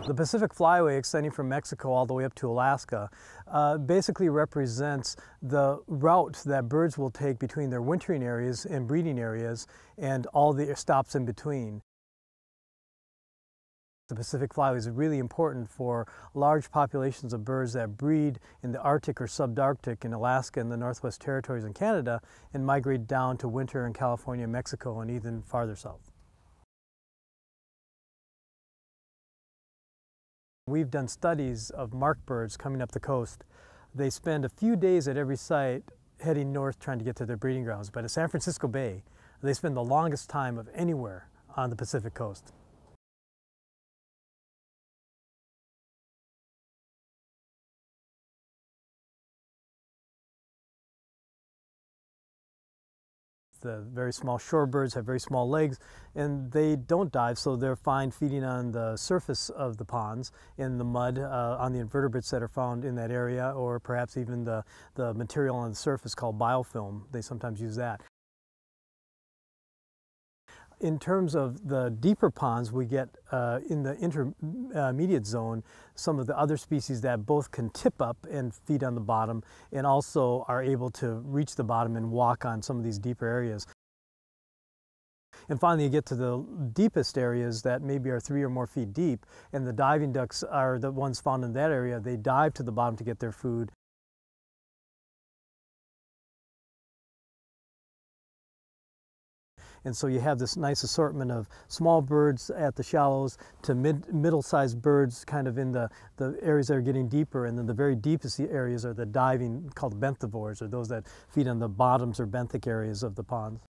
The Pacific Flyway, extending from Mexico all the way up to Alaska, basically represents the route that birds will take between their wintering areas and breeding areas and all the stops in between. The Pacific Flyway is really important for large populations of birds that breed in the Arctic or subarctic in Alaska and the Northwest Territories in Canada and migrate down to winter in California, Mexico, and even farther south. We've done studies of mark birds coming up the coast. They spend a few days at every site heading north trying to get to their breeding grounds, but at San Francisco Bay, they spend the longest time of anywhere on the Pacific coast. The very small shorebirds have very small legs and they don't dive, so they're fine feeding on the surface of the ponds in the mud, on the invertebrates that are found in that area, or perhaps even the material on the surface called biofilm. They sometimes use that. In terms of the deeper ponds, we get in the intermediate zone some of the other species that both can tip up and feed on the bottom and also are able to reach the bottom and walk on some of these deeper areas. And finally you get to the deepest areas that maybe are 3 or more feet deep, and the diving ducks are the ones found in that area. They dive to the bottom to get their food. And so you have this nice assortment of small birds at the shallows to middle-sized birds kind of in the areas that are getting deeper, and then the very deepest areas are the diving, called benthivores, or those that feed on the bottoms or benthic areas of the ponds.